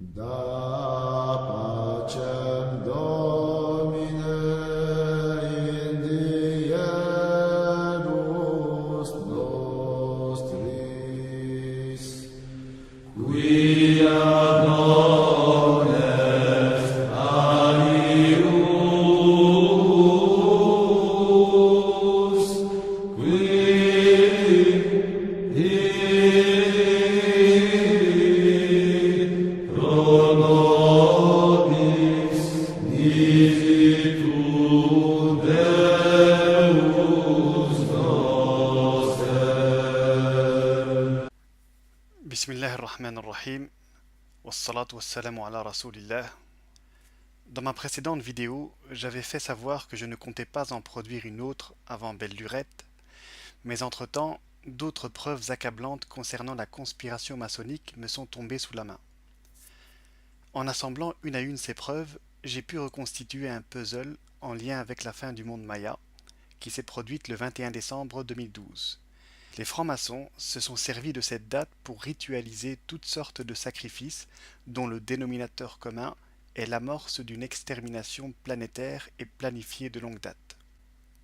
Da pacem Domine in dierus nostris, qui ad non est alius, pro nobis dicitur Deus noster. Bismillah ar-Rahman ar-Rahim, wassalatu wassalamu ala rasulillah. Dans ma précédente vidéo, j'avais fait savoir que je ne comptais pas en produire une autre avant belle lurette, mais entre-temps, d'autres preuves accablantes concernant la conspiration maçonnique me sont tombées sous la main. En assemblant une à une ces preuves, j'ai pu reconstituer un puzzle en lien avec la fin du monde maya, qui s'est produite le 21 décembre 2012. Les francs-maçons se sont servis de cette date pour ritualiser toutes sortes de sacrifices dont le dénominateur commun est l'amorce d'une extermination planétaire et planifiée de longue date.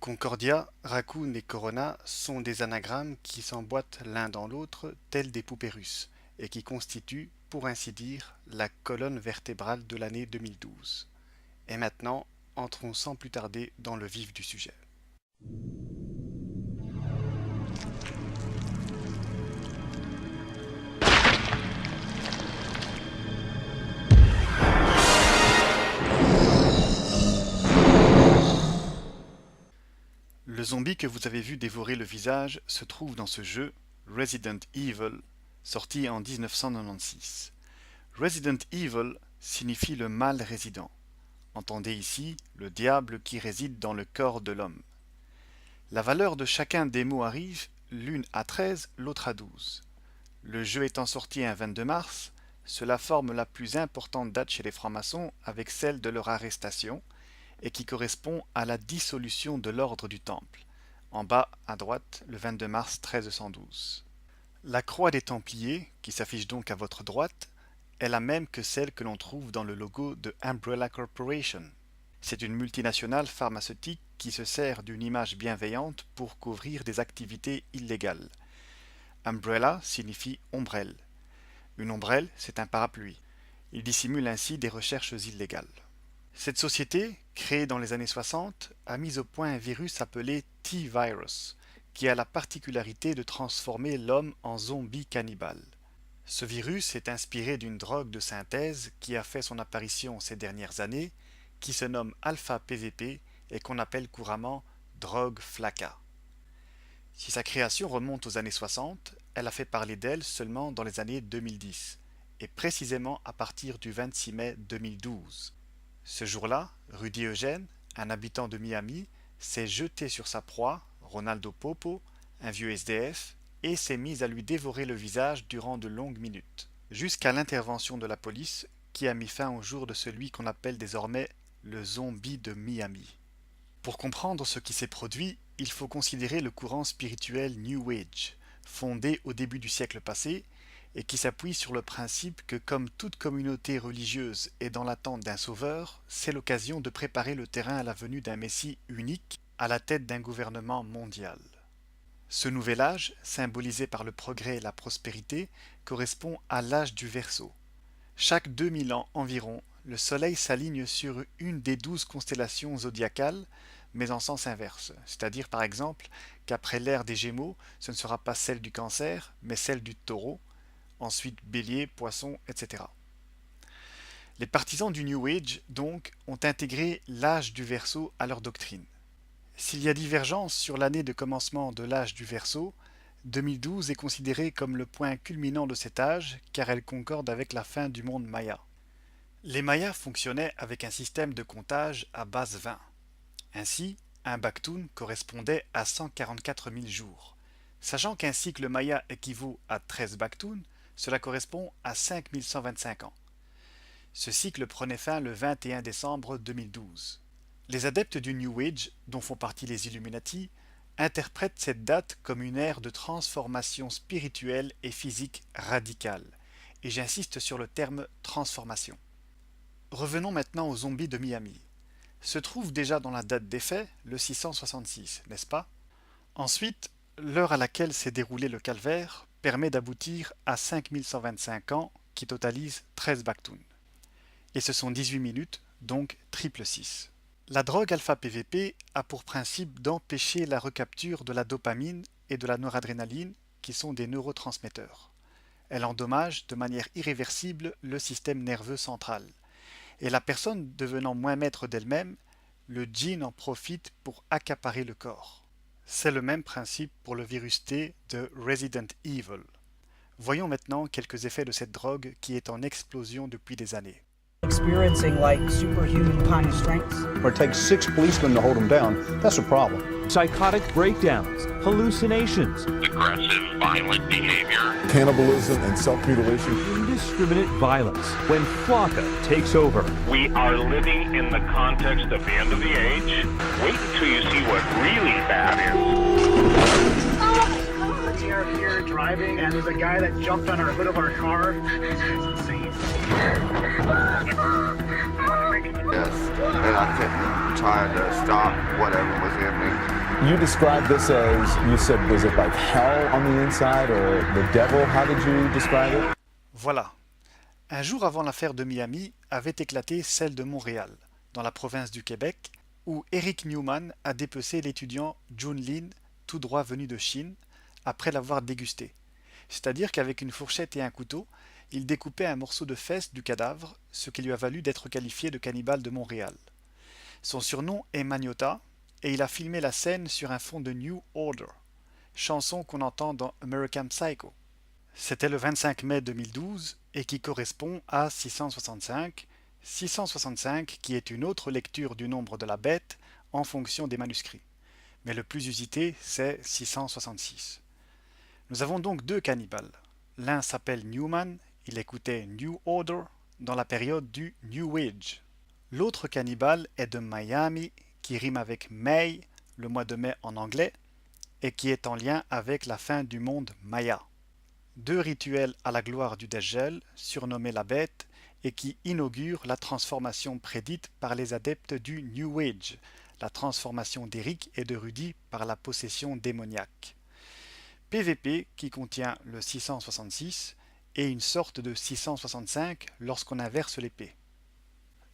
Concordia, Raccoon et Corona sont des anagrammes qui s'emboîtent l'un dans l'autre tels des poupées russes et qui constituent, pour ainsi dire, la colonne vertébrale de l'année 2012. Et maintenant, entrons sans plus tarder dans le vif du sujet. Le zombie que vous avez vu dévorer le visage se trouve dans ce jeu, Resident Evil, sorti en 1996. Resident Evil signifie le mal résident. Entendez ici le diable qui réside dans le corps de l'homme. La valeur de chacun des mots arrive, l'une à 13, l'autre à 12. Le jeu étant sorti un 22 mars, cela forme la plus importante date chez les francs-maçons avec celle de leur arrestation, et qui correspond à la dissolution de l'ordre du Temple, en bas à droite le 22 mars 1312. La croix des Templiers, qui s'affiche donc à votre droite, est la même que celle que l'on trouve dans le logo de Umbrella Corporation. C'est une multinationale pharmaceutique qui se sert d'une image bienveillante pour couvrir des activités illégales. Umbrella signifie ombrelle. Une ombrelle, c'est un parapluie. Il dissimule ainsi des recherches illégales. Cette société, créée dans les années 60, a mis au point un virus appelé T-Virus, qui a la particularité de transformer l'homme en zombie cannibale. Ce virus est inspiré d'une drogue de synthèse qui a fait son apparition ces dernières années, qui se nomme alpha-PVP et qu'on appelle couramment drogue Flacca. Si sa création remonte aux années 60, elle a fait parler d'elle seulement dans les années 2010, et précisément à partir du 26 mai 2012. Ce jour-là, Rudy Eugène, un habitant de Miami, s'est jeté sur sa proie, Ronaldo Popo, un vieux SDF, et s'est mis à lui dévorer le visage durant de longues minutes, jusqu'à l'intervention de la police qui a mis fin au jour de celui qu'on appelle désormais le zombie de Miami. Pour comprendre ce qui s'est produit, il faut considérer le courant spirituel New Age, fondé au début du siècle passé, et qui s'appuie sur le principe que comme toute communauté religieuse est dans l'attente d'un sauveur, c'est l'occasion de préparer le terrain à la venue d'un Messie unique à la tête d'un gouvernement mondial. Ce nouvel âge, symbolisé par le progrès et la prospérité, correspond à l'âge du Verseau. Chaque 2000 ans environ, le Soleil s'aligne sur une des 12 constellations zodiacales, mais en sens inverse, c'est-à-dire par exemple qu'après l'ère des Gémeaux, ce ne sera pas celle du Cancer, mais celle du Taureau, ensuite Bélier, Poisson, etc. Les partisans du New Age, donc, ont intégré l'âge du Verseau à leur doctrine. S'il y a divergence sur l'année de commencement de l'âge du Verseau, 2012 est considéré comme le point culminant de cet âge car elle concorde avec la fin du monde maya. Les Mayas fonctionnaient avec un système de comptage à base 20. Ainsi, un Baktoun correspondait à 144 000 jours. Sachant qu'un cycle maya équivaut à 13 Baktoun, cela correspond à 5125 ans. Ce cycle prenait fin le 21 décembre 2012. Les adeptes du New Age, dont font partie les Illuminati, interprètent cette date comme une ère de transformation spirituelle et physique radicale, et j'insiste sur le terme transformation. Revenons maintenant aux zombies de Miami. Se trouve déjà dans la date des faits le 666, n'est-ce pas? Ensuite, l'heure à laquelle s'est déroulé le calvaire permet d'aboutir à 5125 ans qui totalisent 13 Baktoun. Et ce sont 18 minutes, donc triple 6. La drogue alpha-PVP a pour principe d'empêcher la recapture de la dopamine et de la noradrénaline qui sont des neurotransmetteurs. Elle endommage de manière irréversible le système nerveux central. Et la personne devenant moins maître d'elle-même, le djinn en profite pour accaparer le corps. C'est le même principe pour le virus T de Resident Evil. Voyons maintenant quelques effets de cette drogue qui est en explosion depuis des années. Experiencing like superhuman kind of strength. Or it takes 6 policemen to hold him down. That's a problem. Psychotic breakdowns, hallucinations, aggressive, violent behavior, cannibalism and self-mutilation. indiscriminate violence when Flocka takes over. We are living in the context of the end of the age. Wait until you see what really bad is. We are here driving, and there's a guy that jumped on our hood of our car. It's insane. Yes, and I kept trying to stop whatever was in me. You described this as, you said, was it like hell on the inside or the devil? How did you describe it? Voilà. Un jour avant l'affaire de Miami avait éclaté celle de Montréal, dans la province du Québec, où Eric Newman a dépecé l'étudiant Jun Lin, tout droit venu de Chine, après l'avoir dégusté. C'est-à-dire qu'avec une fourchette et un couteau, il découpait un morceau de fesse du cadavre, ce qui lui a valu d'être qualifié de cannibale de Montréal. Son surnom est Magnota, et il a filmé la scène sur un fond de New Order, chanson qu'on entend dans American Psycho. C'était le 25 mai 2012 et qui correspond à 665 qui est une autre lecture du nombre de la bête en fonction des manuscrits. Mais le plus usité, c'est 666. Nous avons donc deux cannibales. L'un s'appelle Newman, il écoutait New Order dans la période du New Age. L'autre cannibale est de Miami, qui rime avec May, le mois de mai en anglais, et qui est en lien avec la fin du monde Maya. Deux rituels à la gloire du Dajjal, surnommés la bête, et qui inaugurent la transformation prédite par les adeptes du New Age, la transformation d'Eric et de Rudy par la possession démoniaque. PVP qui contient le 666 et une sorte de 665 lorsqu'on inverse l'épée.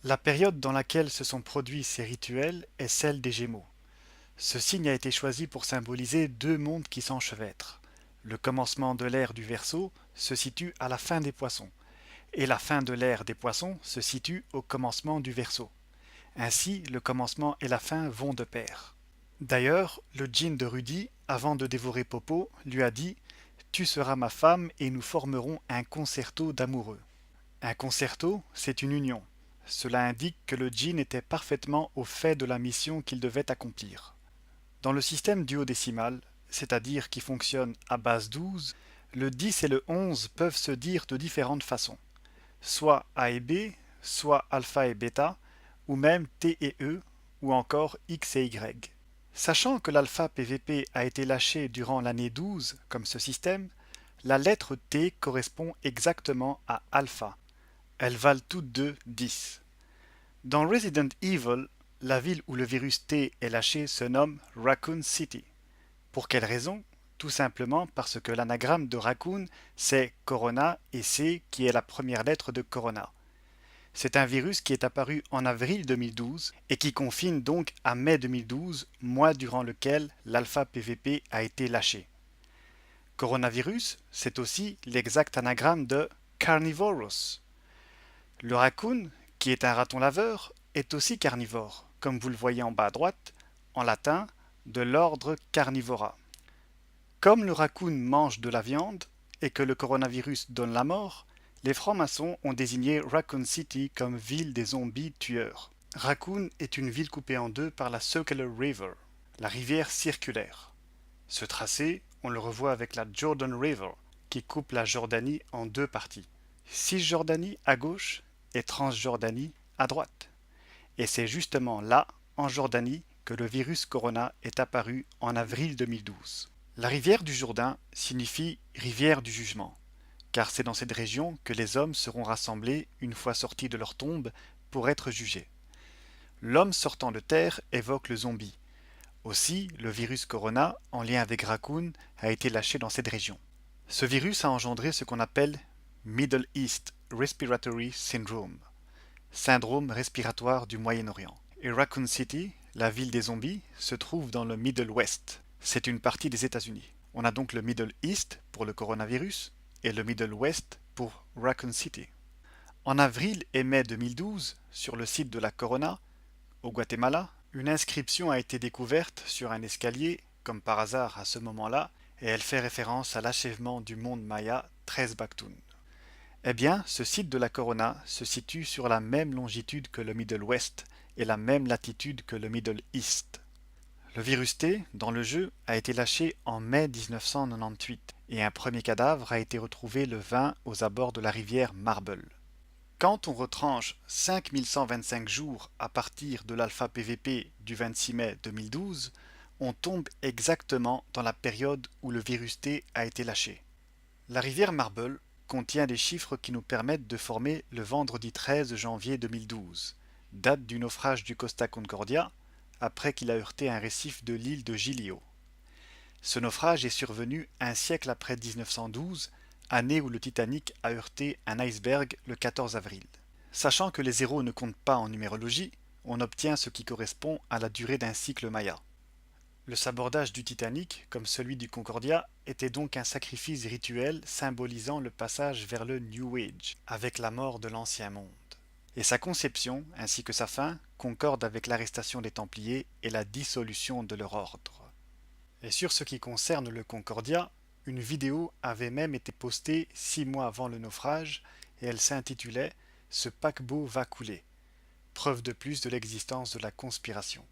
La période dans laquelle se sont produits ces rituels est celle des Gémeaux. Ce signe a été choisi pour symboliser deux mondes qui s'enchevêtrent. Le commencement de l'ère du Verseau se situe à la fin des Poissons, et la fin de l'ère des Poissons se situe au commencement du Verseau. Ainsi, le commencement et la fin vont de pair. D'ailleurs, le djinn de Rudy, avant de dévorer Popo, lui a dit « Tu seras ma femme et nous formerons un concerto d'amoureux ». Un concerto, c'est une union. Cela indique que le djinn était parfaitement au fait de la mission qu'il devait accomplir. Dans le système duodécimal, c'est-à-dire qui fonctionne à base 12, le 10 et le 11 peuvent se dire de différentes façons, soit A et B, soit alpha et bêta, ou même T et E, ou encore X et Y. Sachant que l'alpha PVP a été lâché durant l'année 12, comme ce système, la lettre T correspond exactement à alpha. Elles valent toutes deux 10. Dans Resident Evil, la ville où le virus T est lâché se nomme Raccoon City. Pour quelle raison? Tout simplement parce que l'anagramme de Raccoon, c'est Corona et C qui est la première lettre de Corona. C'est un virus qui est apparu en avril 2012 et qui confine donc à mai 2012, mois durant lequel l'alpha PVP a été lâché. Coronavirus, c'est aussi l'exact anagramme de Carnivorous. Le raccoon, qui est un raton laveur, est aussi carnivore, comme vous le voyez en bas à droite, en latin, de l'ordre Carnivora. Comme le raccoon mange de la viande et que le coronavirus donne la mort, les francs-maçons ont désigné Raccoon City comme ville des zombies tueurs. Raccoon est une ville coupée en deux par la Circular River, la rivière circulaire. Ce tracé, on le revoit avec la Jordan River, qui coupe la Jordanie en deux parties. Cisjordanie à gauche et Transjordanie à droite. Et c'est justement là, en Jordanie, que le virus Corona est apparu en avril 2012. La rivière du Jourdain signifie rivière du jugement. car c'est dans cette région que les hommes seront rassemblés une fois sortis de leur tombe pour être jugés. L'homme sortant de terre évoque le zombie. Aussi, le virus Corona, en lien avec Raccoon, a été lâché dans cette région. Ce virus a engendré ce qu'on appelle Middle East Respiratory Syndrome, syndrome respiratoire du Moyen-Orient. Et Raccoon City, la ville des zombies, se trouve dans le Middle West. C'est une partie des États-Unis. On a donc le Middle East pour le coronavirus et le Middle West pour Raccoon City. En avril et mai 2012, sur le site de la Corona, au Guatemala, une inscription a été découverte sur un escalier, comme par hasard à ce moment-là, et elle fait référence à l'achèvement du monde maya 13 Bactun. Eh bien, ce site de la Corona se situe sur la même longitude que le Middle West et la même latitude que le Middle East. Le virus T, dans le jeu, a été lâché en mai 1998 et un premier cadavre a été retrouvé le 20 aux abords de la rivière Marble. Quand on retranche 5125 jours à partir de l'alpha PVP du 26 mai 2012, on tombe exactement dans la période où le virus T a été lâché. La rivière Marble contient des chiffres qui nous permettent de former le vendredi 13 janvier 2012, date du naufrage du Costa Concordia, après qu'il a heurté un récif de l'île de Giglio. Ce naufrage est survenu un siècle après 1912, année où le Titanic a heurté un iceberg le 14 avril. Sachant que les zéros ne comptent pas en numérologie, on obtient ce qui correspond à la durée d'un cycle maya. Le sabordage du Titanic, comme celui du Concordia, était donc un sacrifice rituel symbolisant le passage vers le New Age, avec la mort de l'Ancien Monde. Et sa conception, ainsi que sa fin, concordent avec l'arrestation des Templiers et la dissolution de leur ordre. Et sur ce qui concerne le Concordia, une vidéo avait même été postée 6 mois avant le naufrage et elle s'intitulait « Ce paquebot va couler », preuve de plus de l'existence de la conspiration.